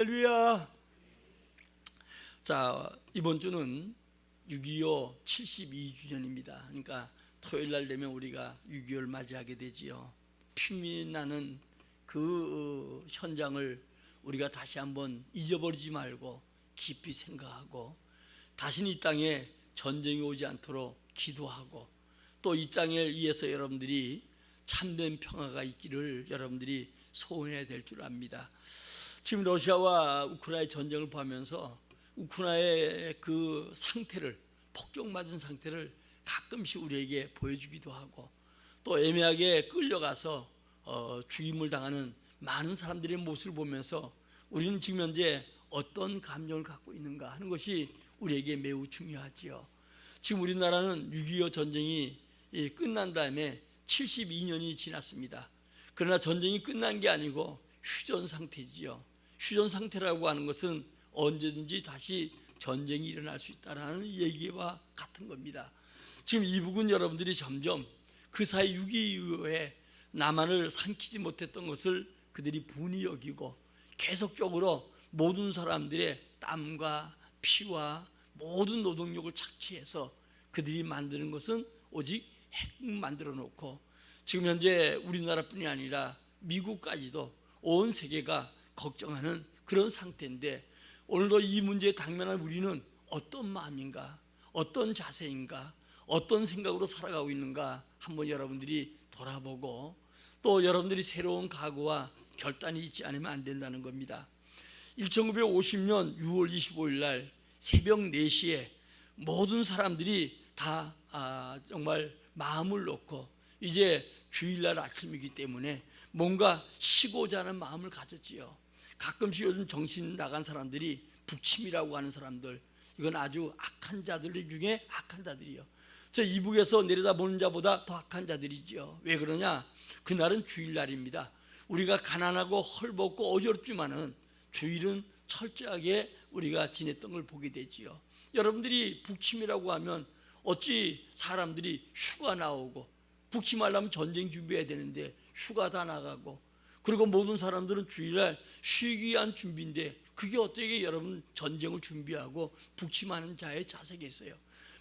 할렐루야. 자, 이번 주는 6.25 72주년입니다. 그러니까 토요일 날 되면 우리가 6.25를 맞이하게 되지요. 피나는 그 현장을 우리가 다시 한번 잊어버리지 말고 깊이 생각하고 다시는 이 땅에 전쟁이 오지 않도록 기도하고 또 이 땅에 의해서 여러분들이 참된 평화가 있기를 여러분들이 소원해야 될 줄 압니다. 지금 러시아와 우크라이나의 전쟁을 보면서 우크라이나의 그 상태를, 폭격맞은 상태를 가끔씩 우리에게 보여주기도 하고 또 애매하게 끌려가서 죽임을 당하는 많은 사람들의 모습을 보면서 우리는 지금 현재 어떤 감정을 갖고 있는가 하는 것이 우리에게 매우 중요하지요. 지금 우리나라는 6.25 전쟁이 끝난 다음에 72년이 지났습니다. 그러나 전쟁이 끝난 게 아니고 휴전 상태지요. 휴전 상태라고 하는 것은 언제든지 다시 전쟁이 일어날 수 있다는 얘기와 같은 겁니다. 지금 이북은 여러분들이 점점 그 사이 6.25 이후에 남한을 삼키지 못했던 것을 그들이 분이 여기고 계속적으로 모든 사람들의 땀과 피와 모든 노동력을 착취해서 그들이 만드는 것은 오직 핵 만들어 놓고 지금 현재 우리나라뿐이 아니라 미국까지도 온 세계가 걱정하는 그런 상태인데 오늘도 이 문제에 당면한 우리는 어떤 마음인가, 어떤 자세인가, 어떤 생각으로 살아가고 있는가 한번 여러분들이 돌아보고 또 여러분들이 새로운 각오와 결단이 있지 않으면 안 된다는 겁니다. 1950년 6월 25일 날 새벽 4시에 모든 사람들이 다 정말 마음을 놓고 이제 주일날 아침이기 때문에 뭔가 쉬고자 하는 마음을 가졌지요. 가끔씩 요즘 정신 나간 사람들이 북침이라고 하는 사람들, 이건 아주 악한 자들 중에 악한 자들이요. 저 이북에서 내려다보는 자보다 더 악한 자들이지요. 왜 그러냐? 그날은 주일날입니다. 우리가 가난하고 헐벗고 어지럽지만은 주일은 철저하게 우리가 지냈던 걸 보게 되지요. 여러분들이 북침이라고 하면 어찌 사람들이 휴가 나오고 북침하려면 전쟁 준비해야 되는데 휴가 다 나가고 그리고 모든 사람들은 주일날 쉬기 위한 준비인데 그게 어떻게 여러분 전쟁을 준비하고 북침하는 자의 자세가 있어요.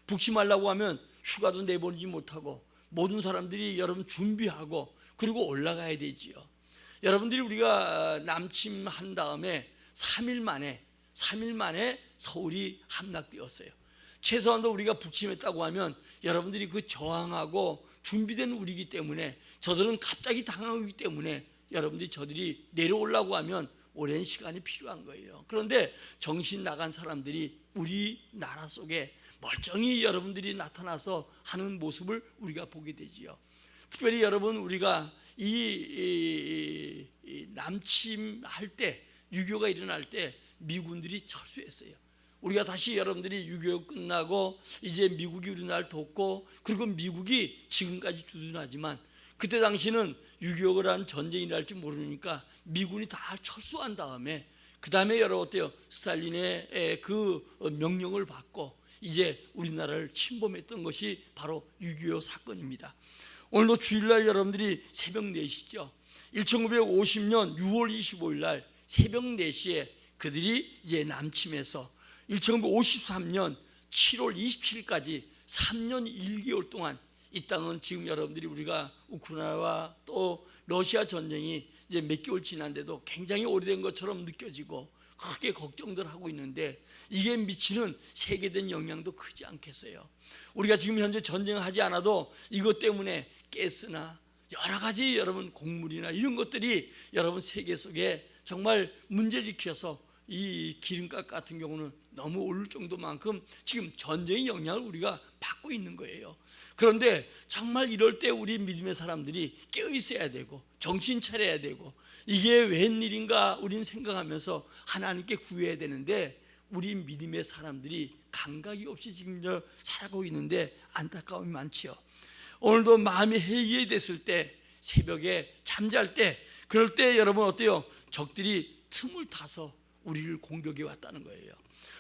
북침하려고 하면 휴가도 내보내지 못하고 모든 사람들이 여러분 준비하고 그리고 올라가야 되지요. 여러분들이 우리가 남침한 다음에 3일 만에 서울이 함락되었어요. 최소한도 우리가 북침했다고 하면 여러분들이 그 저항하고 준비된 우리이기 때문에 저들은 갑자기 당하기 때문에 여러분들이 저들이 내려오려고 하면 오랜 시간이 필요한 거예요. 그런데 정신 나간 사람들이 우리나라 속에 멀쩡히 여러분들이 나타나서 하는 모습을 우리가 보게 되지요. 특별히 여러분 우리가 이 남침할 때 6.25가 일어날 때 미군들이 철수했어요. 우리가 다시 여러분들이 6.25 끝나고 이제 미국이 우리나라를 돕고 그리고 미국이 지금까지 주둔하지만 그때 당시는 6.25라는 전쟁이 일어날지 모르니까 미군이 다 철수한 다음에 그 다음에 여러분 어때요? 스탈린의 그 명령을 받고 이제 우리나라를 침범했던 것이 바로 6.25 사건입니다. 오늘도 주일날 여러분들이 새벽 4시죠. 1950년 6월 25일 날 새벽 4시에 그들이 이제 남침해서 1953년 7월 27일까지 3년 1개월 동안 이 땅은 지금 여러분들이 우리가 우크라이나와 또 러시아 전쟁이 이제 몇 개월 지난데도 굉장히 오래된 것처럼 느껴지고 크게 걱정들 하고 있는데 이게 미치는 세계된 영향도 크지 않겠어요. 우리가 지금 현재 전쟁하지 않아도 이것 때문에 가스나 여러 가지 여러분 곡물이나 이런 것들이 여러분 세계 속에 정말 문제를 일으켜서 이 기름값 같은 경우는 너무 오를 정도만큼 지금 전쟁의 영향을 우리가 받고 있는 거예요. 그런데 정말 이럴 때 우리 믿음의 사람들이 깨어 있어야 되고 정신 차려야 되고 이게 웬일인가 우리는 생각하면서 하나님께 구해야 되는데 우리 믿음의 사람들이 감각이 없이 지금 살아가고 있는데 안타까움이 많지요. 오늘도 마음이 해이해졌을 때 새벽에 잠잘 때 그럴 때 여러분 어때요? 적들이 틈을 타서 우리를 공격해 왔다는 거예요.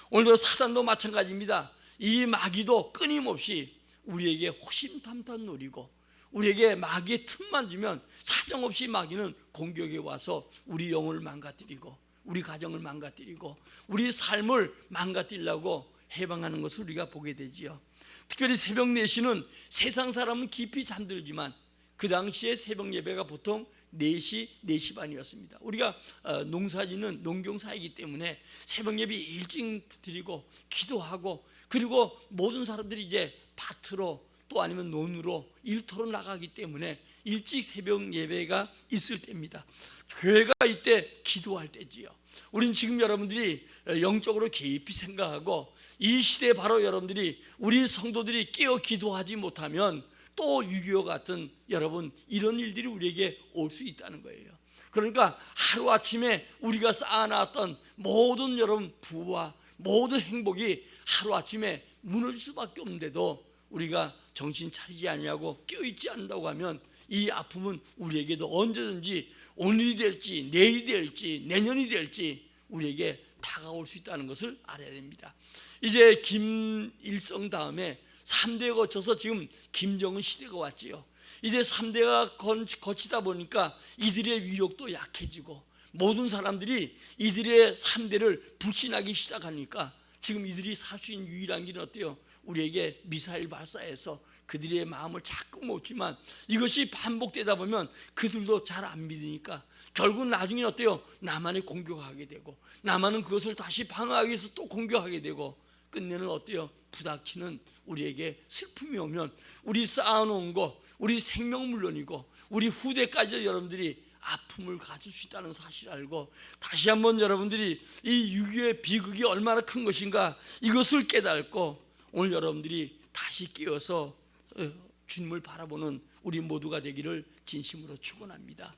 오늘도 사단도 마찬가지입니다. 이 마귀도 끊임없이 우리에게 호심탐탐 노리고 우리에게 마귀의 틈만 주면 사정없이 마귀는 공격해 와서 우리 영혼을 망가뜨리고 우리 가정을 망가뜨리고 우리 삶을 망가뜨리려고 해방하는 것을 우리가 보게 되지요. 특별히 새벽 4시는 세상 사람은 깊이 잠들지만 그 당시에 새벽 예배가 보통 4시, 4시 반이었습니다. 우리가 농사짓는 농경사이기 때문에 새벽 예배 일찍 드리고 기도하고, 그리고 모든 사람들이 이제 밭으로 또 아니면 논으로 일터로 나가기 때문에 일찍 새벽 예배가 있을 때입니다. 교회가 이때 기도할 때지요. 우린 지금 여러분들이 영적으로 깊이 생각하고 이 시대에 바로 여러분들이, 우리 성도들이 깨어 기도하지 못하면 또 6.25 같은 여러분 이런 일들이 우리에게 올 수 있다는 거예요. 그러니까 하루아침에 우리가 쌓아놨던 모든 여러분 부와 모든 행복이 하루아침에 무너질 수밖에 없는데도 우리가 정신 차리지 아니하고 깨어있지 않는다고 하면 이 아픔은 우리에게도 언제든지 오늘이 될지 내일이 될지 내년이 될지 우리에게 다가올 수 있다는 것을 알아야 됩니다. 이제 김일성 다음에 3대에 거쳐서 지금 김정은 시대가 왔지요. 이제 3대가 거치다 보니까 이들의 위력도 약해지고 모든 사람들이 이들의 3대를 불신하기 시작하니까 지금 이들이 살 수 있는 유일한 길은 어때요? 우리에게 미사일 발사해서 그들의 마음을 자꾸 먹지만 이것이 반복되다 보면 그들도 잘 안 믿으니까 결국 나중에 어때요? 남한에 공격하게 되고 남한은 그것을 다시 방어하기 위해서 또 공격하게 되고 끝내는 어때요? 부닥치는 우리에게 슬픔이 오면 우리 쌓아놓은 거, 우리 생명 물론이고 우리 후대까지 여러분들이 아픔을 가질 수 있다는 사실을 알고 다시 한번 여러분들이 이 6.25의 비극이 얼마나 큰 것인가 이것을 깨닫고 오늘 여러분들이 다시 깨어서 주님을 바라보는 우리 모두가 되기를 진심으로 축원합니다.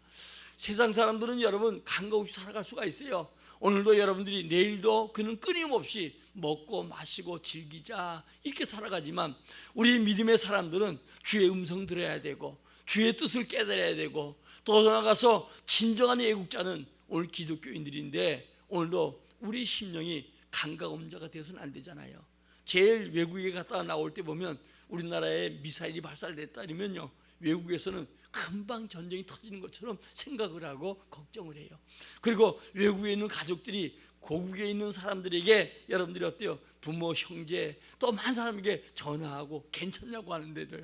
세상 사람들은 여러분 감각 없이 살아갈 수가 있어요. 오늘도 여러분들이 내일도 그는 끊임없이 먹고 마시고 즐기자 이렇게 살아가지만 우리 믿음의 사람들은 주의 음성 들어야 되고 주의 뜻을 깨달아야 되고 더 나아가서 진정한 애국자는 오늘 기독교인들인데 오늘도 우리 심령이 감각 없는 자가 되어서는 안 되잖아요. 제일 외국에 갔다 나올 때 보면 우리나라에 미사일이 발사됐다 이러면요 외국에서는 금방 전쟁이 터지는 것처럼 생각을 하고 걱정을 해요. 그리고 외국에 있는 가족들이 고국에 있는 사람들에게 여러분들이 어때요? 부모, 형제 또 많은 사람에게 전화하고 괜찮냐고 하는데도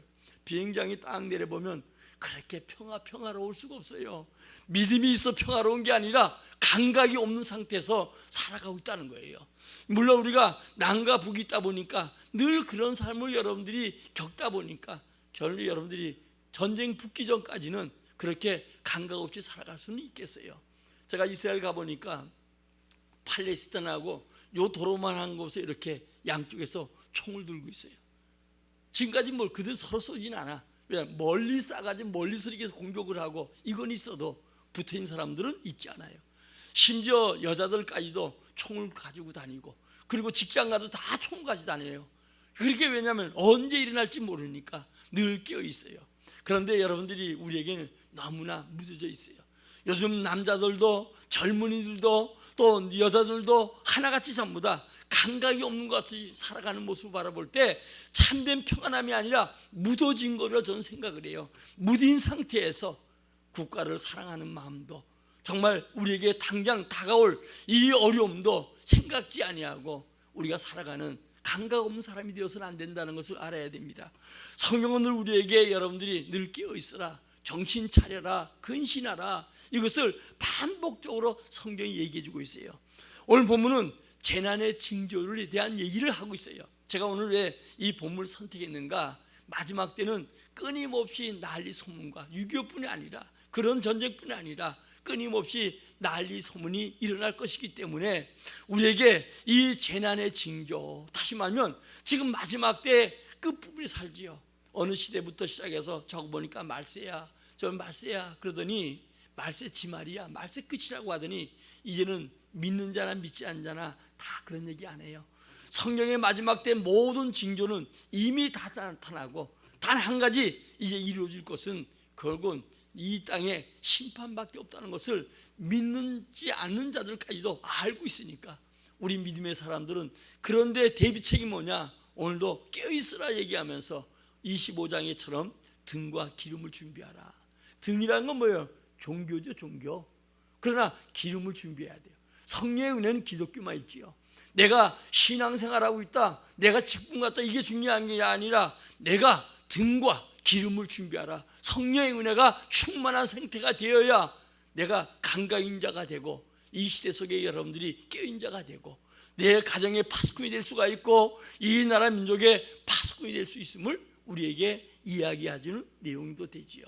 비행장이 딱 내려보면 그렇게 평화로울 수가 없어요. 믿음이 있어 평화로운 게 아니라 감각이 없는 상태에서 살아가고 있다는 거예요. 물론 우리가 남과 북이 있다 보니까 늘 그런 삶을 여러분들이 겪다 보니까 결국 여러분들이 전쟁 붙기 전까지는 그렇게 감각 없이 살아갈 수는 있겠어요. 제가 이스라엘 가보니까 팔레스타인하고 요 도로만 한 곳에 이렇게 양쪽에서 총을 들고 있어요. 지금까지 뭘 그들 서로 쏘진 않아. 왜? 멀리 쏴가지고 멀리서 이렇게 공격을 하고 이건 있어도 붙어있는 사람들은 있지 않아요. 심지어 여자들까지도 총을 가지고 다니고 그리고 직장 가도 다 총 가지고 다녀요. 그렇게 왜냐하면 언제 일어날지 모르니까 늘 깨어 있어요. 그런데 여러분들이 우리에게는 너무나 묻어져 있어요. 요즘 남자들도 젊은이들도 또 여자들도 하나같이 전부 다 감각이 없는 것 같이 살아가는 모습을 바라볼 때 참된 평안함이 아니라 묻어진 거로 저는 생각을 해요. 묻은 상태에서 국가를 사랑하는 마음도 정말 우리에게 당장 다가올 이 어려움도 생각지 아니하고 우리가 살아가는 감각 없는 사람이 되어서는 안 된다는 것을 알아야 됩니다. 성경은 늘 우리에게 여러분들이 늘 깨어 있으라, 정신 차려라, 근신하라 이것을 반복적으로 성경이 얘기해 주고 있어요. 오늘 본문은 재난의 징조에 대한 얘기를 하고 있어요. 제가 오늘 왜 이 본문을 선택했는가? 마지막 때는 끊임없이 난리 소문과 6.25뿐이 아니라 그런 전쟁뿐이 아니라 끊임없이 난리 소문이 일어날 것이기 때문에 우리에게 이 재난의 징조, 다시 말하면 지금 마지막 때 끝부분에 살지요. 어느 시대부터 시작해서 적어보니까 말세야, 저 말세야 그러더니 말세 지말이야, 말세 끝이라고 하더니 이제는 믿는 자나 믿지 않는 자나 다 그런 얘기 안 해요. 성경의 마지막 때 모든 징조는 이미 다 나타나고 단 한 가지 이제 이루어질 것은 결국은 이 땅에 심판밖에 없다는 것을 믿는지 않는 자들까지도 알고 있으니까 우리 믿음의 사람들은 그런데 대비책이 뭐냐? 오늘도 깨어있으라 얘기하면서 25장에처럼 등과 기름을 준비하라. 등이라는 건 뭐예요? 종교죠, 종교. 그러나 기름을 준비해야 돼요. 성령의 은혜는 기독교만 있지요. 내가 신앙생활하고 있다, 내가 직분 갖다, 이게 중요한 게 아니라 내가 등과 기름을 준비하라. 성령의 은혜가 충만한 상태가 되어야 내가 감가인 자가 되고, 이 시대 속에 여러분들이 깨어인 자가 되고, 내 가정의 파수꾼이 될 수가 있고, 이 나라 민족의 파수꾼이 될 수 있음을 우리에게 이야기하는 내용도 되지요.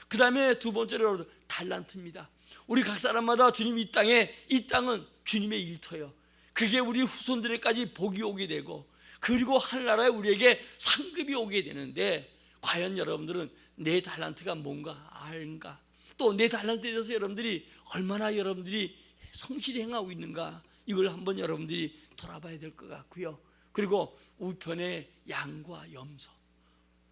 그 다음에 두 번째로 달란트입니다. 우리 각 사람마다 주님 이 땅은 주님의 일터요. 그게 우리 후손들에까지 복이 오게 되고, 그리고 하늘나라에 우리에게 상급이 오게 되는데, 과연 여러분들은 내 달란트가 뭔가 알는가? 또 내 달란트에 대해서 여러분들이 얼마나 여러분들이 성실히 행하고 있는가? 이걸 한번 여러분들이 돌아봐야 될 것 같고요. 그리고 우편의 양과 염소,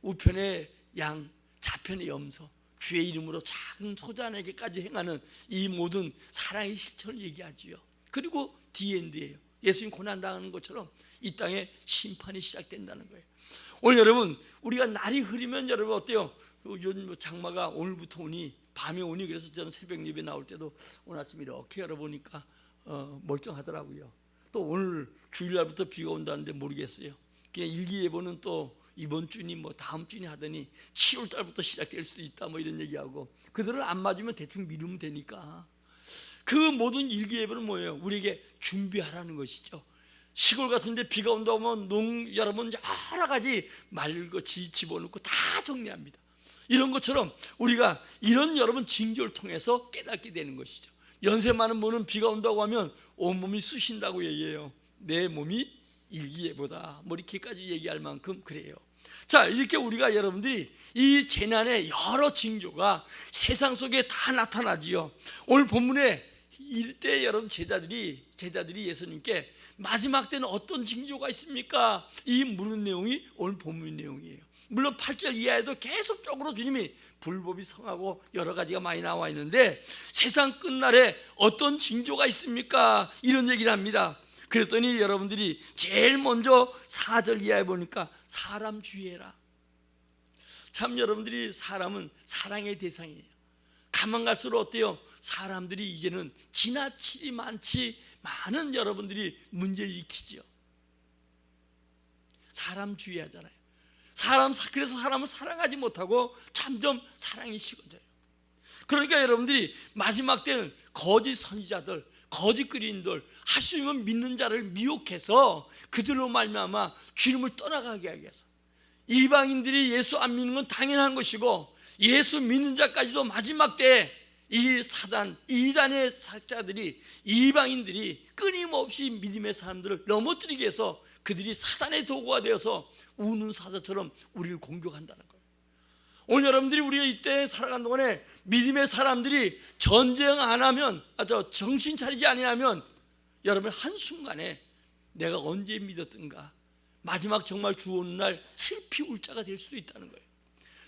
우편의 양, 좌편의 염소, 주의 이름으로 작은 소자에게까지 행하는 이 모든 사랑의 실천을 얘기하지요. 그리고 디엔드예요. 예수님 고난당하는 것처럼 이 땅에 심판이 시작된다는 거예요. 오늘 여러분, 우리가 날이 흐리면 여러분 어때요? 요즘 장마가 오늘부터 오니, 밤에 오니, 그래서 저는 새벽 예배 나올 때도 오늘 아침 이렇게 열어보니까 멀쩡하더라고요. 또 오늘 주일날부터 비가 온다는데 모르겠어요. 그냥 일기예보는 또 이번 주니 뭐 다음 주니 하더니 7월 달부터 시작될 수도 있다 뭐 이런 얘기하고, 그들은 안 맞으면 대충 미루면 되니까. 그 모든 일기예보는 뭐예요? 우리에게 준비하라는 것이죠. 시골 같은데 비가 온다고 하면 여러분 여러 가지 말것이 집어넣고 다 정리합니다. 이런 것처럼 우리가 이런 여러분 징조를 통해서 깨닫게 되는 것이죠. 연세 많은 분은 비가 온다고 하면 온몸이 쑤신다고 얘기해요. 내 몸이 일기예보다 뭐 이렇게까지 얘기할 만큼 그래요. 자, 이렇게 우리가 여러분들이 이 재난의 여러 징조가 세상 속에 다 나타나지요. 오늘 본문에 이때 여러분 제자들이 예수님께 마지막 때는 어떤 징조가 있습니까? 이 물은 내용이 오늘 본문 내용이에요. 물론 8절 이하에도 계속적으로 주님이 불법이 성하고 여러 가지가 많이 나와 있는데, 세상 끝날에 어떤 징조가 있습니까? 이런 얘기를 합니다. 그랬더니 여러분들이 제일 먼저 4절 이하에 보니까 사람 주의해라. 참 여러분들이 사람은 사랑의 대상이에요. 가만 갈수록 어때요? 사람들이 이제는 지나치지 많은 여러분들이 문제를 일으키지요. 사람 주의하잖아요. 그래서 사람을 사랑하지 못하고 점점 사랑이 식어져요. 그러니까 여러분들이 마지막 때는 거짓 선지자들, 거짓 그리스도인들, 할 수 있으면 믿는 자를 미혹해서 그들로 말미암아 주님을 떠나가게 하기 위해서, 이방인들이 예수 안 믿는 건 당연한 것이고, 예수 믿는 자까지도 마지막 때에 이 사단, 이단의 사자들이, 이방인들이 끊임없이 믿음의 사람들을 넘어뜨리기 위해서 그들이 사단의 도구가 되어서 우는 사자처럼 우리를 공격한다는 거예요. 오늘 여러분들이 우리가 이때 살아간 동안에 믿음의 사람들이 전쟁 안 하면, 정신 차리지 아니하면 여러분 한순간에 내가 언제 믿었던가, 마지막 정말 주 오는 날 슬피 울 자가 될 수도 있다는 거예요.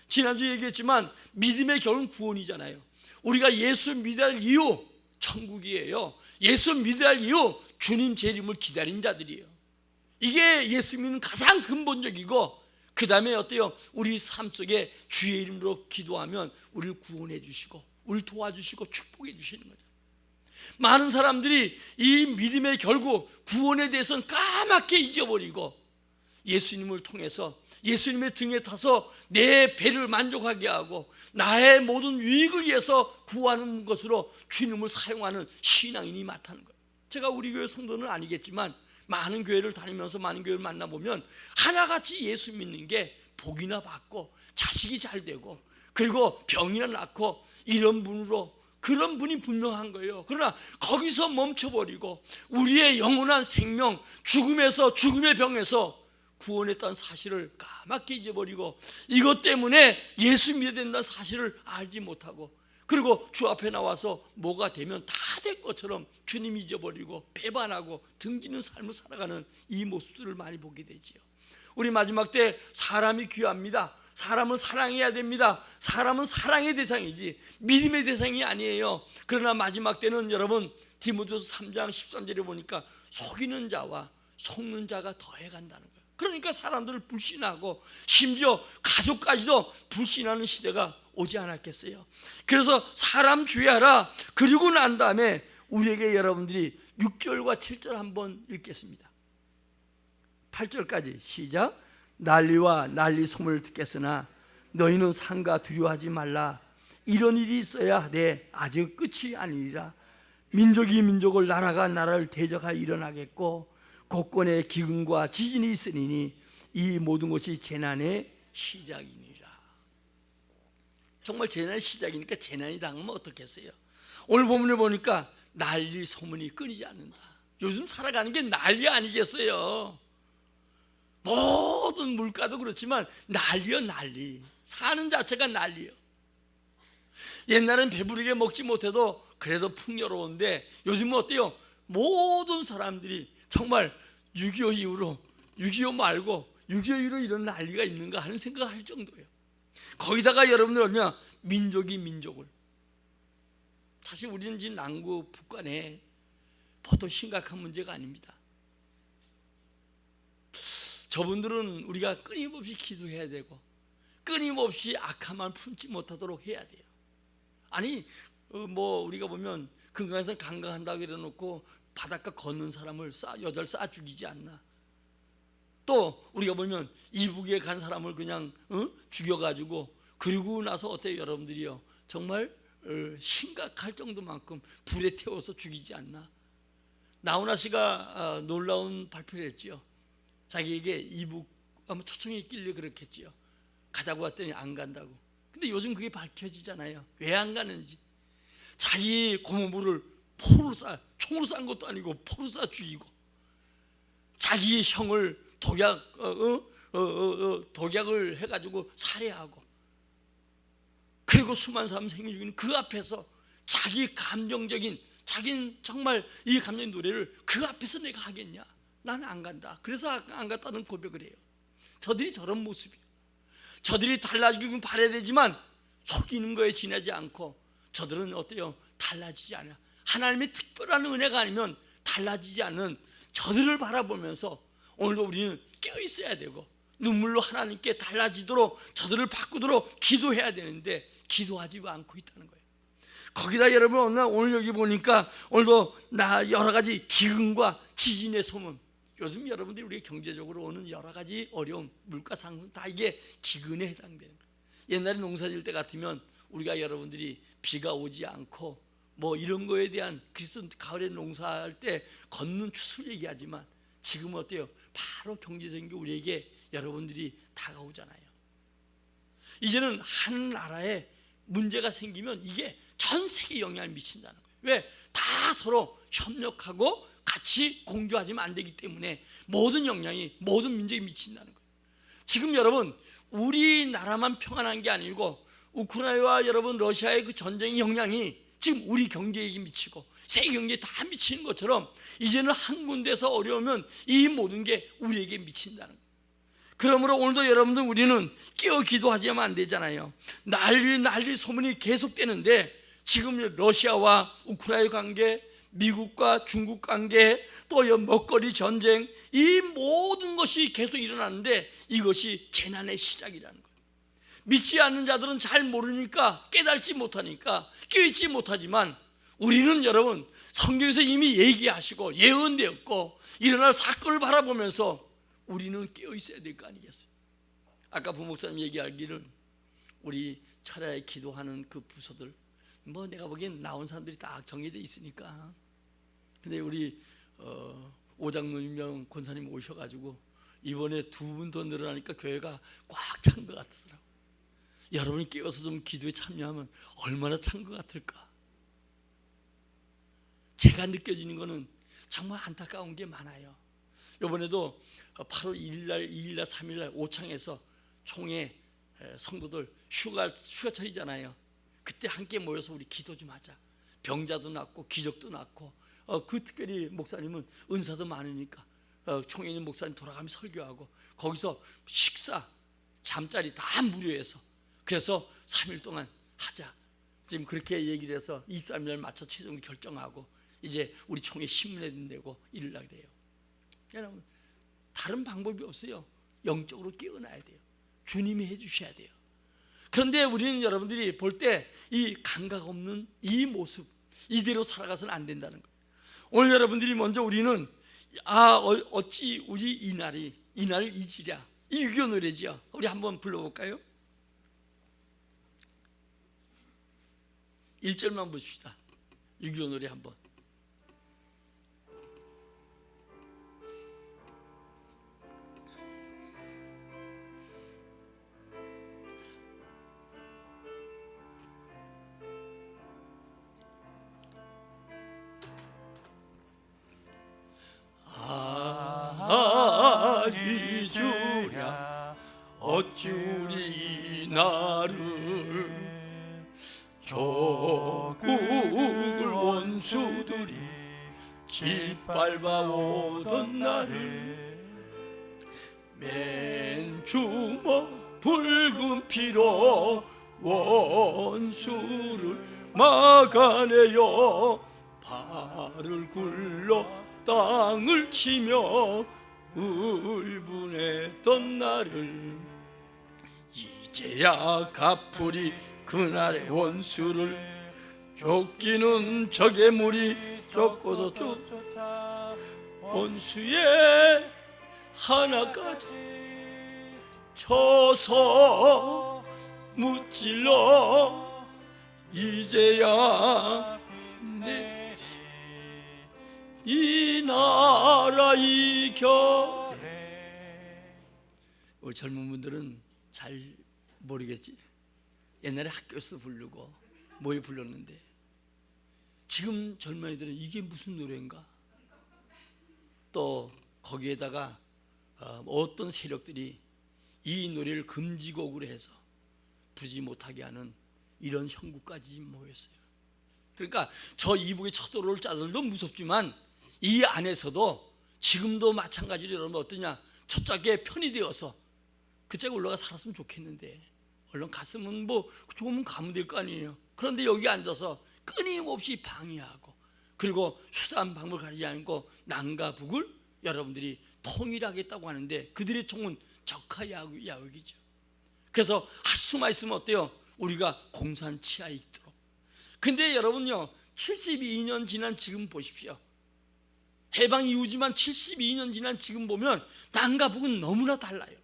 지난주에 얘기했지만 믿음의 결론 구원이잖아요. 우리가 예수 믿어야 할 이유 천국이에요. 예수 믿어야 할 이유 주님 재림을 기다린 자들이에요. 이게 예수 믿는 가장 근본적이고, 그 다음에 어때요? 우리 삶 속에 주의 이름으로 기도하면 우리를 구원해 주시고 우리를 도와주시고 축복해 주시는 거죠. 많은 사람들이 이 믿음의 결국 구원에 대해서는 까맣게 잊어버리고, 예수님을 통해서 예수님의 등에 타서 내 배를 만족하게 하고 나의 모든 유익을 위해서 구하는 것으로 주님을 사용하는 신앙인이 많다는 거예요. 제가 우리 교회 성도는 아니겠지만 많은 교회를 다니면서 많은 교회를 만나보면 하나같이 예수 믿는 게 복이나 받고 자식이 잘 되고 그리고 병이나 낫고 이런 분으로, 그런 분이 분명한 거예요. 그러나 거기서 멈춰버리고 우리의 영원한 생명, 죽음의 병에서 구원했다는 사실을 까맣게 잊어버리고, 이것 때문에 예수 믿어야 된다는 사실을 알지 못하고, 그리고 주 앞에 나와서 뭐가 되면 다 될 것처럼 주님 잊어버리고 배반하고 등지는 삶을 살아가는 이 모습들을 많이 보게 되지요. 우리 마지막 때 사람이 귀합니다. 사람은 사랑해야 됩니다. 사람은 사랑의 대상이지 믿음의 대상이 아니에요. 그러나 마지막 때는 여러분 디모데후서 3장 13절에 보니까 속이는 자와 속는 자가 더해간다는 거예요. 그러니까 사람들을 불신하고 심지어 가족까지도 불신하는 시대가 오지 않았겠어요. 그래서 사람 주의하라. 그리고 난 다음에 우리에게 여러분들이 6절과 7절 한번 읽겠습니다. 8절까지 시작. 난리와 난리 소문을 듣겠으나 너희는 삼가 두려워하지 말라. 이런 일이 있어야 하되 아직 끝이 아니니라. 민족이 민족을, 나라가 나라를 대적하여 일어나겠고 곳곳에 기근과 지진이 있으니 이 모든 것이 재난의 시작이니라. 정말 재난의 시작이니까 재난이 당하면 어떻겠어요? 오늘 본문을 보니까 난리 소문이 끊이지 않는다. 요즘 살아가는 게 난리 아니겠어요? 모든 물가도 그렇지만 난리요, 난리. 사는 자체가 난리요. 옛날엔 배부르게 먹지 못해도 그래도 풍요로운데 요즘은 어때요? 모든 사람들이 정말 6.25 이후로 6.25 말고 6.25 이후로 이런 난리가 있는가 하는 생각을 할 정도예요. 거기다가 여러분들 뭐냐, 민족이 민족을. 사실 우리는 지금 남구 북한에 보통 심각한 문제가 아닙니다. 저분들은 우리가 끊임없이 기도해야 되고 끊임없이 악함만 품지 못하도록 해야 돼요. 아니 우리가 보면 금강에서 강강한다고 이래놓고 바닷가 걷는 사람을 여자를 쏴 죽이지 않나. 또 우리가 보면 이북에 간 사람을 그냥 죽여가지고 그리고 나서 어때요 여러분들이요? 정말 심각할 정도만큼 불에 태워서 죽이지 않나. 나훈아 씨가 놀라운 발표를 했지요. 자기에게 이북 아마 초청이 있길래 그렇겠지요. 가자고 했더니 안 간다고. 근데 요즘 그게 밝혀지잖아요. 왜 안 가는지. 자기 고모부를 총으로 싼 것도 아니고 포로 쏴 죽이고, 자기 형을 독약을 해가지고 살해하고, 그리고 수많은 사람 생명 죽이는 그 앞에서 자기 감정적인, 자기는 정말 이 감정의 노래를 그 앞에서 내가 하겠냐. 나는 안 간다. 그래서 안 갔다는 고백을 해요. 저들이 저런 모습이에요. 저들이 달라지기는 바라야 되지만 속이는 거에 지나지 않고, 저들은 어때요? 달라지지 않아. 하나님의 특별한 은혜가 아니면 달라지지 않는 저들을 바라보면서 오늘도 우리는 깨어 있어야 되고 눈물로 하나님께 달라지도록, 저들을 바꾸도록 기도해야 되는데 기도하지 않고 있다는 거예요. 거기다 여러분 오늘 여기 보니까 오늘도 여러 가지 기근과 지진의 소문. 요즘 여러분들이 우리 경제적으로 오는 여러 가지 어려움, 물가 상승, 다 이게 기근에 해당되는 거예요. 옛날에 농사 지을 때 같으면 우리가 여러분들이 비가 오지 않고 이런 거에 대한 그리스도 가을에 농사할 때 걷는 추수를 얘기하지만 지금은 어때요? 바로 경제적인 게 우리에게 여러분들이 다가오잖아요. 이제는 한 나라에 문제가 생기면 이게 전 세계에 영향을 미친다는 거예요. 왜? 다 서로 협력하고 같이 공조하지면 안 되기 때문에 모든 영향이 모든 민족에 미친다는 거예요. 지금 여러분 우리나라만 평안한 게 아니고 우크라이나와 여러분 러시아의 그 전쟁의 영향이 지금 우리 경제에 미치고 세계 경제에 다 미치는 것처럼 이제는 한 군데서 어려우면 이 모든 게 우리에게 미친다는 거예요. 그러므로 오늘도 여러분들 우리는 깨어 기도하지만 안 되잖아요. 난리 소문이 계속되는데 지금 러시아와 우크라이나 관계, 미국과 중국 관계, 또 먹거리 전쟁, 이 모든 것이 계속 일어나는데 이것이 재난의 시작이라는 거예요. 믿지 않는 자들은 잘 모르니까, 깨달지 못하니까 깨닫지 못하지만 우리는 여러분 성경에서 이미 얘기하시고 예언되었고 일어날 사건을 바라보면서 우리는 깨어 있어야 될 거 아니겠어요? 아까 부목사님 얘기하기를 우리 철야에 기도하는 그 부서들 내가 보기엔 나온 사람들이 다 정해져 있으니까. 근데 우리 오장로님 권사님 오셔가지고 이번에 2분 더 늘어나니까 교회가 꽉 찬 것 같더라고요. 여러분이 깨어서 좀 기도에 참여하면 얼마나 찬 것 같을까. 제가 느껴지는 거는 정말 안타까운 게 많아요. 이번에도 8월 1일날, 2일날, 3일날 오창에서 총회 성도들 휴가철이잖아요. 그때 함께 모여서 우리 기도 좀 하자. 병자도 낫고 기적도 낫고 그 특별히 목사님은 은사도 많으니까 총회 있는 목사님 돌아가며 설교하고 거기서 식사, 잠자리 다 무료해서 그래서 3일 동안 하자. 지금 그렇게 얘기를 해서 23일 맞춰 최종 결정하고 이제 우리 총회 신문에 내고 이러려고 그래요. 여러분 다른 방법이 없어요. 영적으로 깨어나야 돼요. 주님이 해주셔야 돼요. 그런데 우리는 여러분들이 볼 때 이 감각 없는 이 모습 이대로 살아가서는 안 된다는 거예요. 오늘 여러분들이 먼저 우리는 어찌 우리 이날을 잊으랴, 이 6.25 노래지요. 우리 한번 불러볼까요? 1절만 보십시다. 6.25 노래 한번. 잊으랴 어찌 우리 이날을 조국을 원수들이 짓밟아오던 날을 맨주먹 붉은 피로 원수를 막아내요. 발을 굴러 땅을 치며 울분했던 나를 이제야 갚으리 그날의 원수를. 쫓기는 적의 무리 쫓고도 쫓아 원수의 하나까지 쳐서 무찔러 이제야 내 이 나라 이겨. 우리 젊은 분들은 잘 모르겠지. 옛날에 학교에서 부르고 뭐에 불렀는데 지금 젊은이들은 이게 무슨 노래인가? 또 거기에다가 어떤 세력들이 이 노래를 금지곡으로 해서 부르지 못하게 하는 이런 형국까지 모였어요. 그러니까 저 이북의 쳐들어올 자들도 무섭지만 이 안에서도 지금도 마찬가지로 여러분 어떠냐, 저쪽에 편이 되어서 그쪽에 올라가 살았으면 좋겠는데 얼른 갔으면 뭐 조금은 가면 될 거 아니에요. 그런데 여기 앉아서 끊임없이 방해하고, 그리고 수단 방법을 가리지 않고 남과 북을 여러분들이 통일하겠다고 하는데 그들의 총은 적하야옥이죠. 그래서 할 수만 있으면 어때요? 우리가 공산 치하에 있도록. 근데 여러분요, 72년 지난 지금 보십시오. 해방 이후지만 72년 지난 지금 보면 남과 북은 너무나 달라요.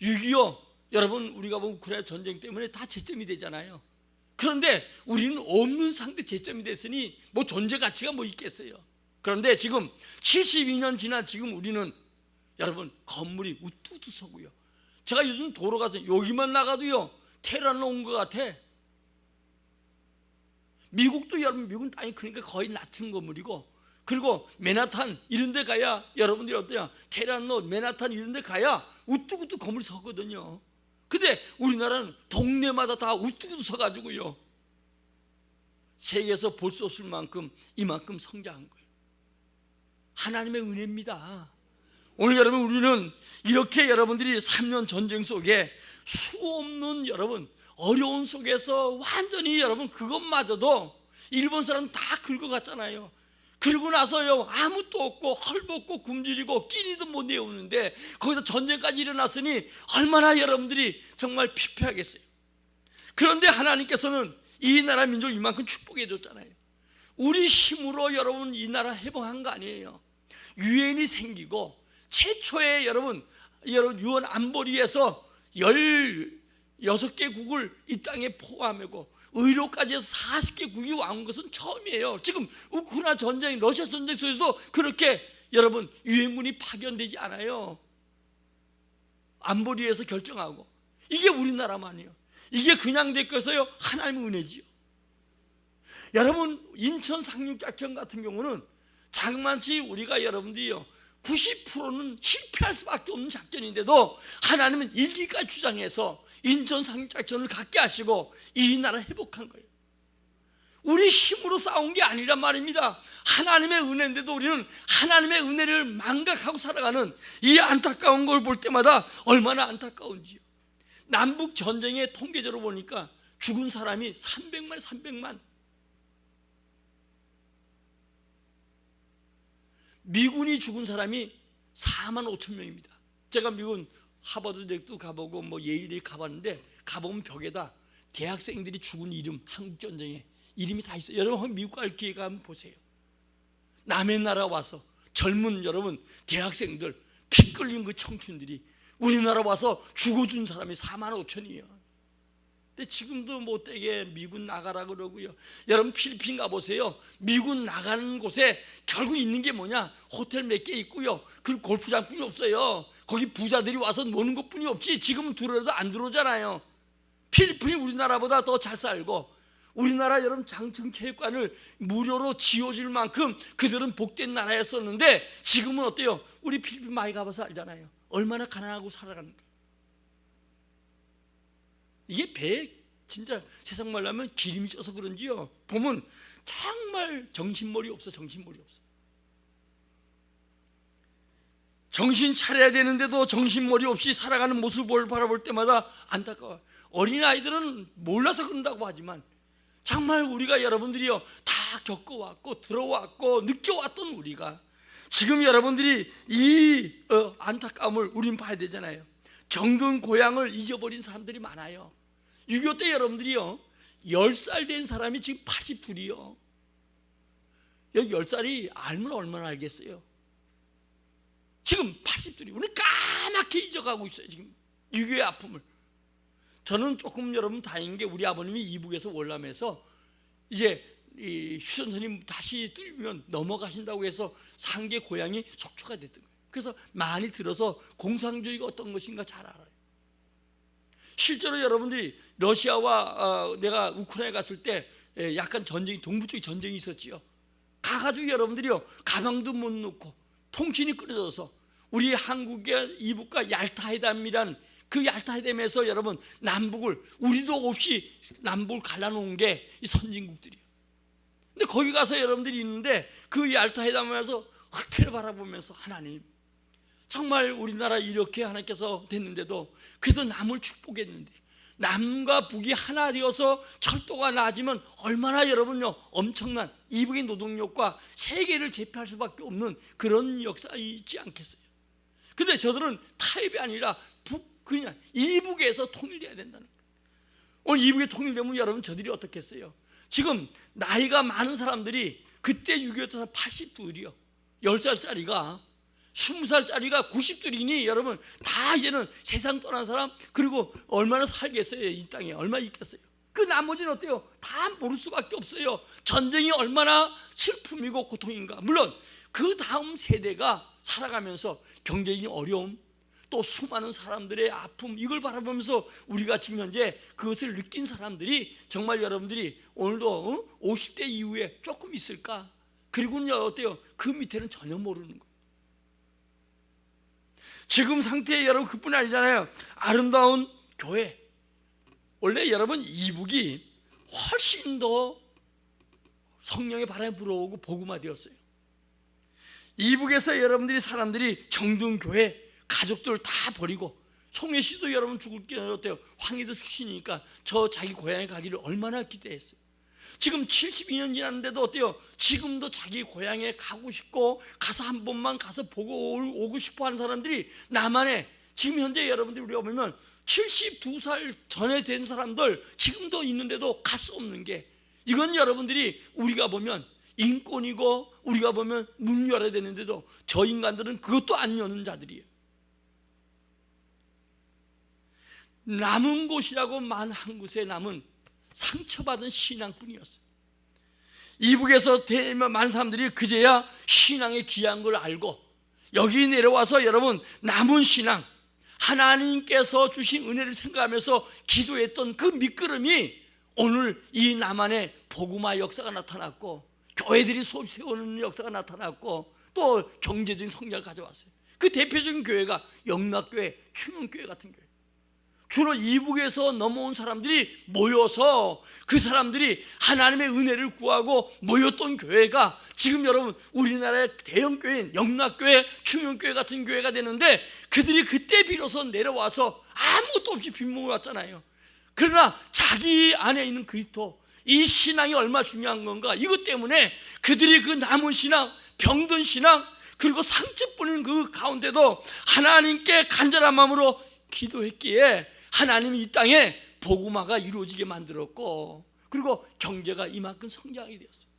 6.25 여러분, 우리가 보면 우크라이나 전쟁 때문에 다 재점이 되잖아요. 그런데 우리는 없는 상태 재점이 됐으니 뭐 존재 가치가 뭐 있겠어요. 그런데 지금 72년 지난 지금 우리는 여러분 건물이 우뚝우뚝 서고요. 제가 요즘 도로 가서 여기만 나가도요 테란 온 것 같아. 미국도 여러분, 미국은 땅이 크니까 거의 낮은 건물이고, 그리고 맨하탄 이런 데 가야 여러분들이 어때요? 테란로 맨하탄 이런 데 가야 우뚝우뚝 건물이 서거든요. 근데 우리나라는 동네마다 다 우뚝우뚝 서가지고요 세계에서 볼 수 없을 만큼 이만큼 성장한 거예요. 하나님의 은혜입니다. 오늘 여러분 우리는 이렇게 여러분들이 3년 전쟁 속에 수없는 여러분 어려운 속에서 완전히 여러분 그것마저도 일본 사람 다 긁어갔잖아요. 그러고 나서요 아무것도 없고 헐벗고 굶주리고 끼니도 못 내오는데 거기서 전쟁까지 일어났으니 얼마나 여러분들이 정말 피폐하겠어요. 그런데 하나님께서는 이 나라 민족을 이만큼 축복해 줬잖아요. 우리 힘으로 여러분 이 나라 해방한 거 아니에요. 유엔이 생기고 최초의 여러분 유엔 안보리에서 16개국을 이 땅에 포함하고 의료까지 해서 40개국이 와온 것은 처음이에요. 지금 우크라이나 전쟁, 러시아 전쟁 속에서도 그렇게 여러분 유엔군이 파견되지 않아요. 안보리에서 결정하고. 이게 우리나라만이에요. 이게 그냥 됐겠어요? 하나님의 은혜지요. 여러분 인천 상륙작전 같은 경우는 자그마치 우리가 여러분들이요 90%는 실패할 수밖에 없는 작전인데도 하나님은 일기까지 주장해서 인천 상륙작전을 갖게 하시고 이 나라 회복한 거예요. 우리 힘으로 싸운 게 아니란 말입니다. 하나님의 은혜인데도 우리는 하나님의 은혜를 망각하고 살아가는 이 안타까운 걸 볼 때마다 얼마나 안타까운지요. 남북 전쟁의 통계적으로 보니까 죽은 사람이 300만. 미군이 죽은 사람이 4만 5천 명입니다. 제가 미군 하버드 대학도 가보고 뭐 예일대 가봤는데 가보면 벽에다 대학생들이 죽은 이름, 한국 전쟁에 이름이 다 있어요. 여러분 미국 갈 기회가 한번 보세요. 남의 나라 와서 젊은 여러분 대학생들 피 끓린 그 청춘들이 우리나라 와서 죽어준 사람이 4만 5천이에요. 근데 지금도 못되게 미군 나가라 그러고요. 여러분 필리핀 가보세요. 미군 나가는 곳에 결국 있는 게 뭐냐? 호텔 몇 개 있고요. 그 골프장뿐이 없어요. 거기 부자들이 와서 노는 것뿐이 없지 지금은 들어도 안 들어오잖아요. 필리핀이 우리나라보다 더 잘 살고 우리나라 여러분 장충체육관을 무료로 지어줄 만큼 그들은 복된 나라였었는데 지금은 어때요? 우리 필리핀 많이 가봐서 알잖아요. 얼마나 가난하고 살아가는가. 이게 배에 진짜 세상 말로 하면 기름이 쪄서 그런지요, 보면 정말 정신머리 없어. 정신 차려야 되는데도 정신머리 없이 살아가는 모습을 바라볼 때마다 안타까워요. 어린아이들은 몰라서 그런다고 하지만 정말 우리가 여러분들이요 다 겪어왔고 들어왔고 느껴왔던 우리가 지금 여러분들이 이 안타까움을 우린 봐야 되잖아요. 정든 고향을 잊어버린 사람들이 많아요. 6.25 때 여러분들이요 10살 된 사람이 지금 82이요. 여기 10살이 알면 얼마나 알겠어요. 지금 82이 우리 까맣게 잊어가고 있어요. 지금 6.25의 아픔을. 저는 조금 여러분 다행인 게 우리 아버님이 이북에서 월남에서 이제 이 휴전선이 다시 뚫리면 넘어가신다고 해서 상계 고향이 속초가 됐던 거예요. 그래서 많이 들어서 공산주의가 어떤 것인가 잘 알아요. 실제로 여러분들이 러시아와 내가 우크라이나에 갔을 때 약간 전쟁이 동부 쪽에 전쟁이 있었지요. 가가지고 여러분들이요 가방도 못 넣고 통신이 끊어져서 우리 한국의 이북과 얄타 회담이란 그 얄타 회담에서 여러분 남북을 우리도 없이 남북을 갈라놓은 게 이 선진국들이에요. 근데 거기 가서 여러분들이 있는데 그 얄타 회담에서 흑해를 바라보면서 하나님 정말 우리나라 이렇게 하나님께서 됐는데도 그래도 남을 축복했는데 남과 북이 하나 되어서 철도가 나아지면 얼마나 여러분요 엄청난 이북의 노동력과 세계를 제패할 수밖에 없는 그런 역사가 있지 않겠어요. 근데 저들은 타협이 아니라 그냥 이북에서 통일돼야 된다는 거예요. 오늘 이북에 통일되면 여러분 저들이 어떻겠어요? 지금 나이가 많은 사람들이 그때 6.25 때 82이요 10살짜리가 20살짜리가 90들이니 여러분 다 이제는 세상 떠난 사람 그리고 얼마나 살겠어요? 이 땅에 얼마나 있겠어요? 그 나머지는 어때요? 다 모를 수밖에 없어요. 전쟁이 얼마나 슬픔이고 고통인가. 물론 그 다음 세대가 살아가면서 경제적인 어려움 또 수많은 사람들의 아픔 이걸 바라보면서 우리가 지금 현재 그것을 느낀 사람들이 정말 여러분들이 오늘도 50대 이후에 조금 있을까? 그리고는 어때요? 그 밑에는 전혀 모르는 거예요. 지금 상태에 여러분 그뿐이 아니잖아요. 아름다운 교회. 원래 여러분 이북이 훨씬 더 성령의 바람이 불어오고 복음화되었어요. 이북에서 여러분들이 사람들이 정든 교회 가족들 다 버리고 송혜 씨도 여러분 죽을 게 어때요? 황희도 출신이니까 저 자기 고향에 가기를 얼마나 기대했어요. 지금 72년 지났는데도 어때요? 지금도 자기 고향에 가고 싶고 가서 한 번만 가서 보고 오고 싶어 하는 사람들이 남한에 지금 현재 여러분들이 우리가 보면 72살 전에 된 사람들 지금도 있는데도 갈 수 없는 게 이건 여러분들이 우리가 보면 인권이고 우리가 보면 문 열어야 되는데도 저 인간들은 그것도 안 여는 자들이에요. 남은 곳이라고 만 한 곳에 남은 상처받은 신앙뿐이었어요. 이북에서 많은 사람들이 그제야 신앙의 귀한 걸 알고 여기 내려와서 여러분 남은 신앙 하나님께서 주신 은혜를 생각하면서 기도했던 그 밑거름이 오늘 이 남한의 복음화 역사가 나타났고 교회들이 수없이 세우는 역사가 나타났고 또 경제적인 성장을 가져왔어요. 그 대표적인 교회가 영락교회, 충영교회 같은 교회. 주로 이북에서 넘어온 사람들이 모여서 그 사람들이 하나님의 은혜를 구하고 모였던 교회가 지금 여러분 우리나라의 대형 교회인 영락교회, 충영교회 같은 교회가 되는데 그들이 그때 비로소 내려와서 아무것도 없이 빈몸으로 왔잖아요. 그러나 자기 안에 있는 그리스도 이 신앙이 얼마나 중요한 건가 이것 때문에 그들이 그 남은 신앙, 병든 신앙 그리고 상처뿐인 그 가운데도 하나님께 간절한 마음으로 기도했기에 하나님이 이 땅에 복음화가 이루어지게 만들었고 그리고 경제가 이만큼 성장하게 되었어요.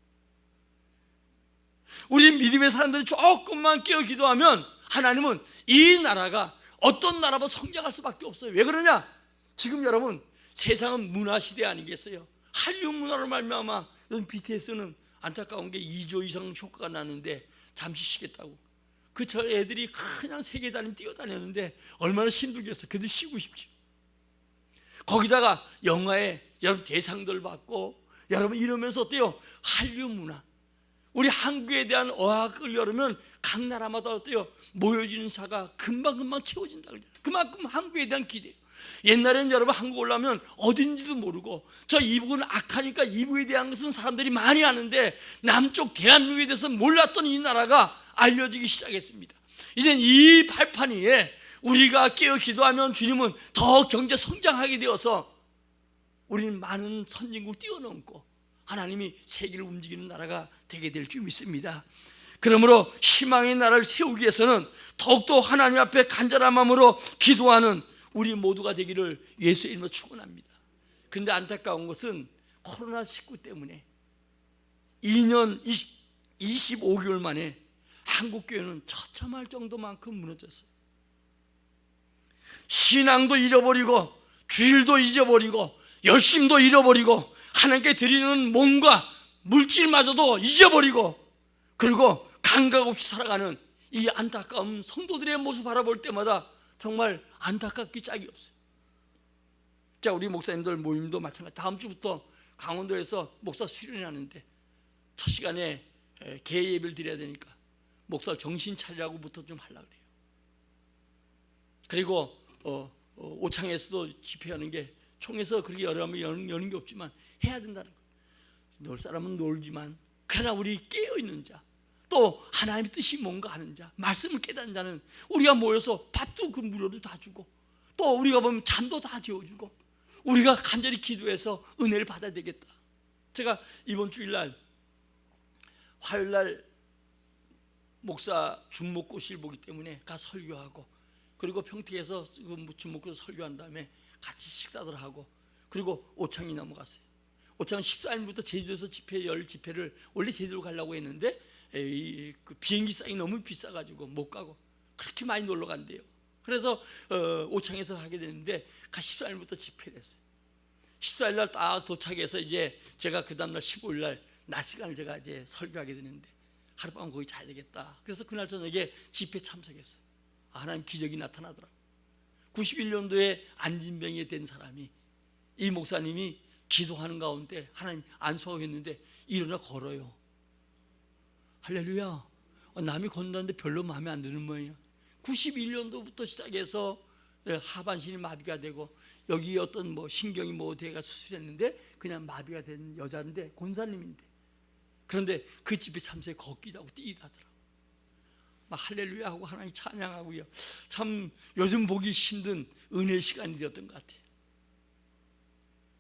우리 믿음의 사람들이 조금만 깨어 기도하면 하나님은 이 나라가 어떤 나라보다 성장할 수밖에 없어요. 왜 그러냐? 지금 여러분 세상은 문화시대 아니겠어요? 한류 문화로 말미암아 BTS는 안타까운 게 2조 이상 효과가 나는데 잠시 쉬겠다고. 저 애들이 그냥 세계 다니면 뛰어다녔는데 얼마나 힘들겠어. 그래도 쉬고 싶죠. 거기다가 영화에 여러분 대상들 받고 여러분 이러면서 어때요? 한류 문화. 우리 한국에 대한 어학을 열으면 각 나라마다 어때요? 모여지는 사가 금방금방 채워진다. 그만큼 한국에 대한 기대. 옛날에는 여러분 한국 올라오면 어딘지도 모르고 저 이북은 악하니까 이북에 대한 것은 사람들이 많이 아는데 남쪽 대한민국에 대해서 몰랐던 이 나라가 알려지기 시작했습니다. 이젠 이 발판 위에 우리가 깨어 기도하면 주님은 더 경제 성장하게 되어서 우리는 많은 선진국을 뛰어넘고 하나님이 세계를 움직이는 나라가 되게 될 줄 믿습니다. 그러므로 희망의 나라를 세우기 위해서는 더욱더 하나님 앞에 간절한 마음으로 기도하는 우리 모두가 되기를 예수의 이름으로 축원합니다. 그런데 안타까운 것은 코로나19 때문에 2년 25개월 만에 한국교회는 처참할 정도만큼 무너졌어요. 신앙도 잃어버리고 주일도 잊어버리고 열심도 잃어버리고 하나님께 드리는 몸과 물질마저도 잊어버리고 그리고 감각 없이 살아가는 이 안타까운 성도들의 모습 바라볼 때마다 정말 안타깝기 짝이 없어요. 자, 우리 목사님들 모임도 마찬가지. 다음 주부터 강원도에서 목사 수련회 하는데 첫 시간에 개회 예배를 드려야 되니까 목사 정신 차리라고부터 좀 하려고 그래요. 그리고 오창에서도 집회하는 게 총에서 그렇게 여는 게 없지만 해야 된다는 거예요. 놀 사람은 놀지만 그러나 우리 깨어있는 자, 또 하나님의 뜻이 뭔가 하는 자, 말씀을 깨닫는 자는 우리가 모여서 밥도 그 무료로 다 주고 또 우리가 보면 잠도 다 재워주고 우리가 간절히 기도해서 은혜를 받아야 되겠다. 제가 이번 주일날 화요일날 목사 중목고시를 보기 때문에 가 설교하고 그리고 평택에서 중목고시 설교한 다음에 같이 식사들 하고 그리고 오창이 넘어갔어요. 오창은 14일부터 제주도에서 열 집회를 원래 제주도로 가려고 했는데 그 비행기 값이 너무 비싸가지고 못 가고 그렇게 많이 놀러 간대요. 그래서 오창에서 하게 되는데 14일부터 집회를 했어요. 14일날 딱 도착해서 이제 제가 그 다음날 15일날 낮 시간을 제가 이제 설교하게 되는데 하룻밤 거기 자야 되겠다. 그래서 그날 저녁에 집회 참석했어요. 하나님 기적이 나타나더라고요. 91년도에 안진병이 된 사람이 이 목사님이 기도하는 가운데 하나님 안수하겠는데 일어나 걸어요. 할렐루야. 남이 건너는데 별로 마음에 안 드는 모양이에요. 91년도부터 시작해서 하반신이 마비가 되고 여기 어떤 신경이 돼가 수술했는데 그냥 마비가 된 여자인데 권사님인데 그런데 그 집에 참석해 걷기도 하고 뛰기도 하더라고요. 막 할렐루야 하고 하나님 찬양하고요. 참 요즘 보기 힘든 은혜의 시간이 되었던 것 같아요.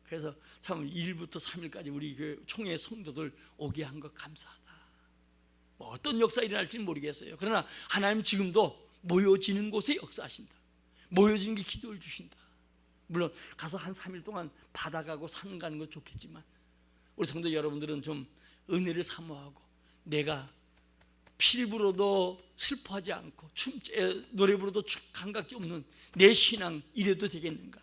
그래서 참 1일부터 3일까지 우리 그 총회 성도들 오게 한 것 감사하다. 어떤 역사 일어날지는 모르겠어요. 그러나 하나님 지금도 모여지는 곳에 역사하신다. 모여지는 게 기도를 주신다. 물론 가서 한 3일 동안 바다 가고 산 가는 건 좋겠지만 우리 성도 여러분들은 좀 은혜를 사모하고 내가 피를 불어도 슬퍼하지 않고 노래 불어도 감각이 없는 내 신앙 이래도 되겠는가?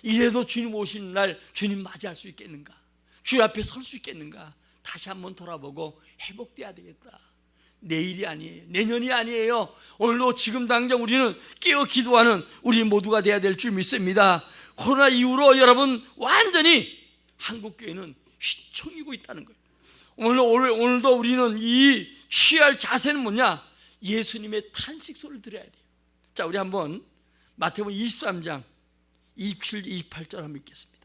이래도 주님 오시는 날 주님 맞이할 수 있겠는가? 주 앞에 설 수 있겠는가? 다시 한번 돌아보고 회복돼야 되겠다. 내일이 아니에요. 내년이 아니에요. 오늘도 지금 당장 우리는 깨어 기도하는 우리 모두가 돼야 될 줄 믿습니다. 코로나 이후로 여러분 완전히 한국교회는 휘청이고 있다는 거예요. 오늘도 우리는 이 취할 자세는 뭐냐? 예수님의 탄식 소리를 들어야 돼요. 자, 우리 한번 마태복음 23장 27, 28절 한번 읽겠습니다.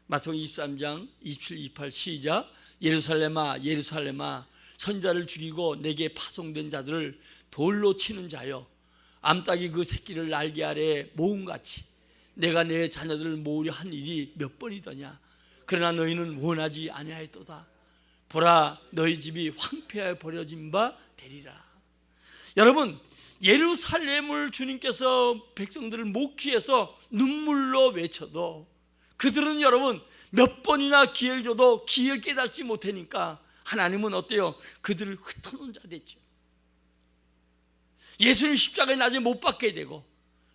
마태복음 23장 27, 28 시작. 예루살렘아 예루살렘아 선자를 죽이고 내게 파송된 자들을 돌로 치는 자여 암탉이 그 새끼를 날개 아래 모음같이 내가 내 자녀들을 모으려 한 일이 몇 번이더냐. 그러나 너희는 원하지 아니하였도다. 보라 너희 집이 황폐하여 버려진 바 되리라. 여러분 예루살렘을 주님께서 백성들을 목회해서 눈물로 외쳐도 그들은 여러분 몇 번이나 기회를 줘도 기회를 깨닫지 못하니까 하나님은 어때요? 그들을 흩어놓은 자 됐죠. 예수님 십자가에 나중에 못 박게 되고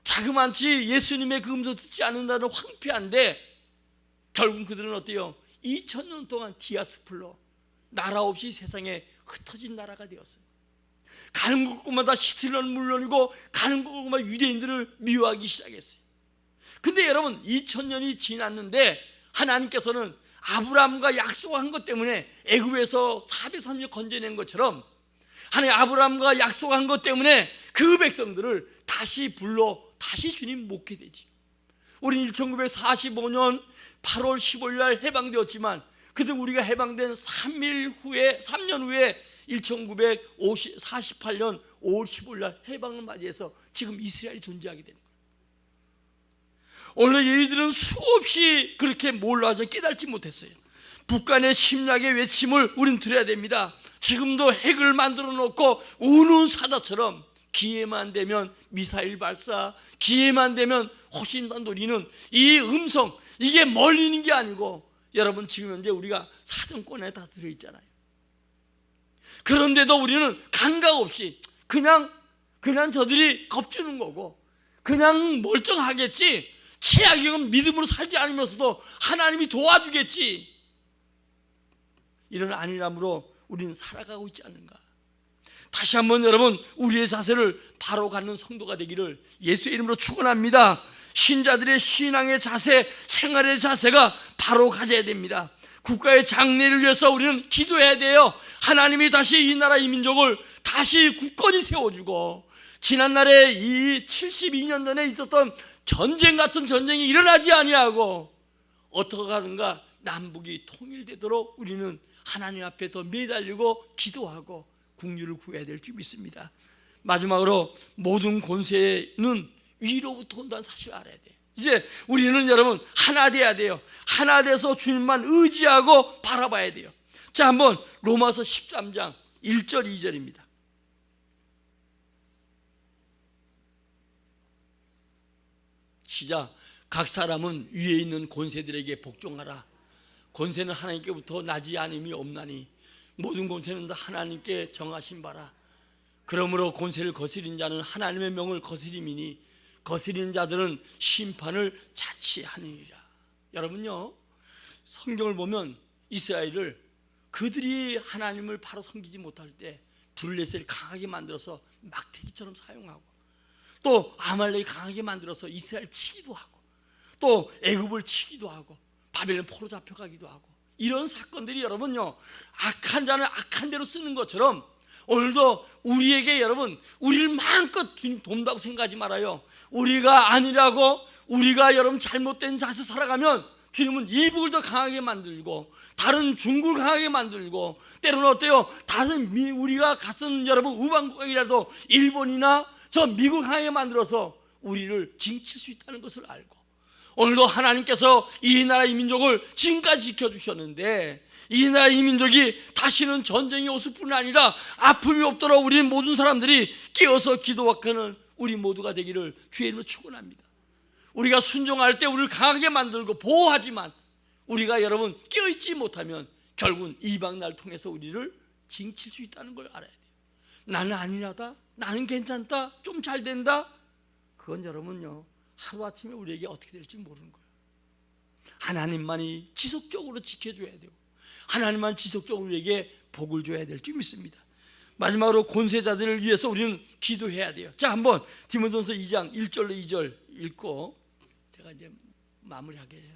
자그만치 예수님의 그 음성 듣지 않는다는 황폐한데 결국 그들은 어때요? 2000년 동안 디아스폴로 나라 없이 세상에 흩어진 나라가 되었어요. 가는 곳마다 히틀러는 물론이고 가는 곳마다 유대인들을 미워하기 시작했어요. 근데 여러분 2000년이 지났는데 하나님께서는 아브라함과 약속한 것 때문에 애굽에서 430년 건져낸 것처럼 하나님 아브라함과 약속한 것 때문에 그 백성들을 다시 불러 다시 주님 목게 되지. 우리는 1945년 8월 15일 날 해방되었지만 그때 우리가 해방된 3년 후에 1948년 5월 15일 날 해방을 맞이해서 지금 이스라엘이 존재하게 되는 거예요. 오늘 얘들은 수없이 그렇게 몰라서 깨닫지 못했어요. 북한의 침략의 외침을 우리는 들어야 됩니다. 지금도 핵을 만들어 놓고 우는 사자처럼 기회만 되면 미사일 발사, 기회만 되면 호신단 노리는 이 음성, 이게 멀리 있는 게 아니고 여러분 지금 현재 우리가 사정권에 다 들어있잖아요. 그런데도 우리는 감각 없이 그냥 저들이 겁주는 거고 그냥 멀쩡하겠지, 최악의 믿음으로 살지 않으면서도 하나님이 도와주겠지, 이런 안일함으로 우리는 살아가고 있지 않는가. 다시 한번 여러분 우리의 자세를 바로 갖는 성도가 되기를 예수의 이름으로 축원합니다. 신자들의 신앙의 자세, 생활의 자세가 바로 가져야 됩니다. 국가의 장래를 위해서 우리는 기도해야 돼요. 하나님이 다시 이 나라 이 민족을 다시 굳건히 세워주고 지난날에 이 72년 전에 있었던 전쟁 같은 전쟁이 일어나지 아니하고 어떻게 하든가 남북이 통일되도록 우리는 하나님 앞에 더 매달리고 기도하고 국류를 구해야 될 줄 믿습니다. 마지막으로 모든 권세는 위로부터 온다는 사실을 알아야 돼요. 이제 우리는 여러분 하나 돼야 돼요. 하나 돼서 주님만 의지하고 바라봐야 돼요. 자, 한번 로마서 13장 1절 2절입니다. 시작. 각 사람은 위에 있는 권세들에게 복종하라. 권세는 하나님께부터 나지 않음이 없나니 모든 권세는 다 하나님께 정하신 바라. 그러므로 권세를 거스린 자는 하나님의 명을 거스림이니 거스린 자들은 심판을 자취하느니라. 여러분요, 성경을 보면 이스라엘을 그들이 하나님을 바로 섬기지 못할 때 블레셋을 강하게 만들어서 막대기처럼 사용하고 또 아말렉이 강하게 만들어서 이스라엘 치기도 하고 또 애굽을 치기도 하고 바벨론 포로 잡혀가기도 하고 이런 사건들이 여러분요, 악한 자는 악한 대로 쓰는 것처럼 오늘도 우리에게 여러분 우리를 마음껏 주님 돕는다고 생각하지 말아요. 우리가 아니라고 우리가 여러분 잘못된 자세 살아가면 주님은 이북을 더 강하게 만들고 다른 중국을 강하게 만들고 때로는 어때요? 다른 우리가 같은 여러분 우방국이라도 일본이나 저 미국 강하게 만들어서 우리를 징칠 수 있다는 것을 알고 오늘도 하나님께서 이 나라 이 민족을 지금까지 지켜주셨는데 이 나라 이 민족이 다시는 전쟁이 없을 뿐 아니라 아픔이 없도록 우리 모든 사람들이 깨어서 기도하는 우리 모두가 되기를 주의 이름으로 축원합니다. 우리가 순종할 때 우리를 강하게 만들고 보호하지만 우리가 여러분 깨어있지 못하면 결국은 이방 나라를 통해서 우리를 징칠 수 있다는 걸 알아야 돼요. 나는 안일하다, 나는 괜찮다, 좀 잘 된다, 그건 여러분요 하루아침에 우리에게 어떻게 될지 모르는 거예요. 하나님만이 지속적으로 지켜줘야 되고 하나님만 지속적으로 우리에게 복을 줘야 될 줄 믿습니다. 마지막으로 권세자들을 위해서 우리는 기도해야 돼요. 자, 한번 디모데전서 2장 1절로 2절 읽고 제가 이제 마무리하게 해요.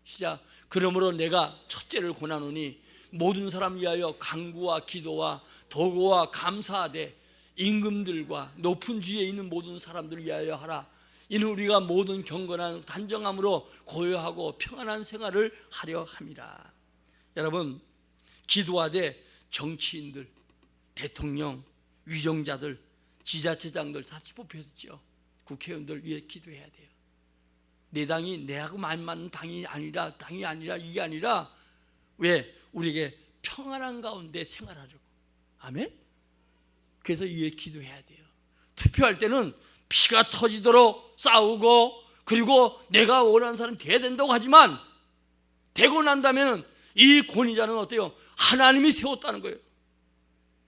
시작. 그러므로 내가 첫째를 권하노니 모든 사람 위하여 간구와 기도와 도구와 감사하되 임금들과 높은 지위에 있는 모든 사람들을 위하여 하라. 이는 우리가 모든 경건한 단정함으로 고요하고 평안한 생활을 하려 함이라. 여러분, 기도하되 정치인들, 대통령, 위정자들, 지자체장들 다 뽑혔죠. 국회의원들 위해 기도해야 돼요. 내 당이 내하고 안 맞는 당이 아니라 이게 아니라 왜? 우리에게 평안한 가운데 생활하려고. 아멘? 그래서 위에 기도해야 돼요. 투표할 때는 피가 터지도록 싸우고 그리고 내가 원하는 사람이 돼야 된다고 하지만 되고 난다면 이 권위자는 어때요? 하나님이 세웠다는 거예요.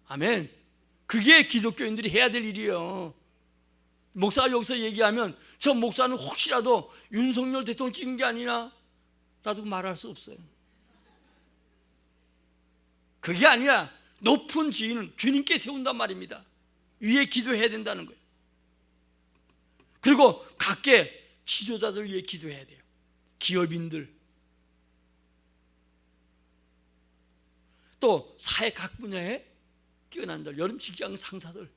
아멘. 그게 기독교인들이 해야 될 일이에요. 목사가 여기서 얘기하면 저 목사는 혹시라도 윤석열 대통령 찍은 게 아니나 나도 말할 수 없어요. 그게 아니라 높은 지위는 주님께 세운단 말입니다. 위에 기도해야 된다는 거예요. 그리고 각계 지도자들 위해 기도해야 돼요. 기업인들, 또 사회 각 분야에 뛰어난 들, 여름 직장 상사들,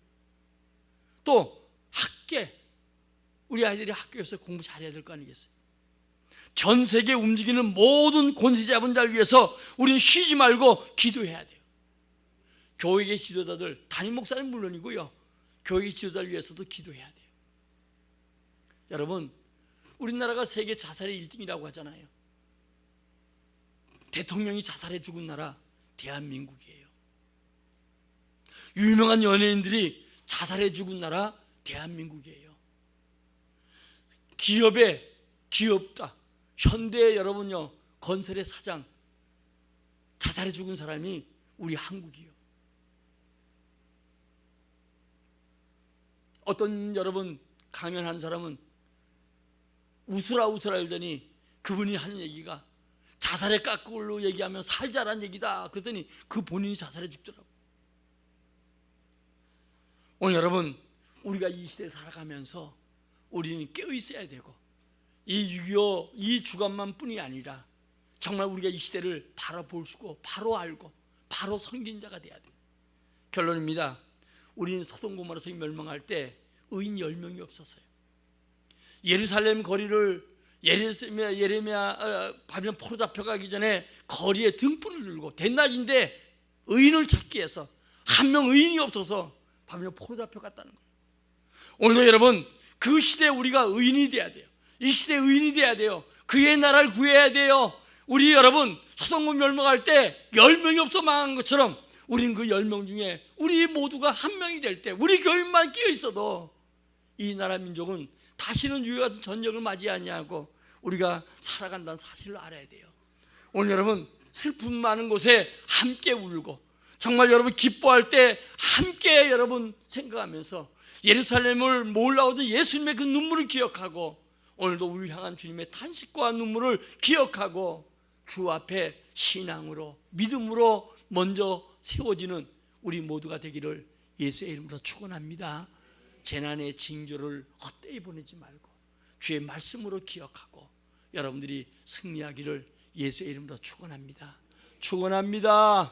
또 학계, 우리 아이들이 학교에서 공부 잘해야 될 거 아니겠어요? 전 세계 움직이는 모든 권세 잡은 자를 위해서 우리는 쉬지 말고 기도해야 돼요. 교회의 지도자들, 담임 목사는 물론이고요, 교회의 지도자를 위해서도 기도해야 돼요. 여러분, 우리나라가 세계 자살의 1등이라고 하잖아요. 대통령이 자살해 죽은 나라 대한민국이에요. 유명한 연예인들이 자살해 죽은 나라 대한민국이에요. 기업다. 현대 여러분요, 건설의 사장 자살해 죽은 사람이 우리 한국이요. 어떤 여러분 강연한 사람은 웃으라 하더니 그분이 하는 얘기가 자살의 까꿀로 얘기하면 살자란 얘기다. 그랬더니 그 본인이 자살해 죽더라고. 오늘 여러분, 우리가 이 시대에 살아가면서 우리는 깨어 있어야 되고, 이 6.25 이 주간만 뿐이 아니라 정말 우리가 이 시대를 바로 볼 수 있고 바로 알고 바로 섬긴 자가 돼야 돼요. 결론입니다. 우리는 소돔 고모라성이 멸망할 때 의인 10명이 없었어요. 예루살렘 거리를 예레미야 바빌론 포로 잡혀가기 전에 거리에 등불을 들고 대낮인데 의인을 찾기 위해서 한 명 의인이 없어서 바빌론 포로 잡혀갔다는 거예요. 오늘도 여러분, 그 시대에 우리가 의인이 돼야 돼요. 이 시대에 의인이 돼야 돼요. 그의 나라를 구해야 돼요. 우리 여러분, 소돔 멸망할 때 10명이 없어 망한 것처럼 우리는 그 10명 중에 우리 모두가 한 명이 될 때, 우리 교인만 끼어 있어도 이 나라 민족은 다시는 유효 같은 전쟁을 맞이하지 않고 우리가 살아간다는 사실을 알아야 돼요. 오늘 여러분, 슬픔 많은 곳에 함께 울고, 정말 여러분 기뻐할 때 함께 여러분 생각하면서 예루살렘을 몰라오던 예수님의 그 눈물을 기억하고, 오늘도 우리 향한 주님의 탄식과 눈물을 기억하고 주 앞에 신앙으로, 믿음으로 먼저 세워지는 우리 모두가 되기를 예수의 이름으로 축원합니다. 재난의 징조를 헛되이 보내지 말고 주의 말씀으로 기억하고 여러분들이 승리하기를 예수의 이름으로 축원합니다. 축원합니다.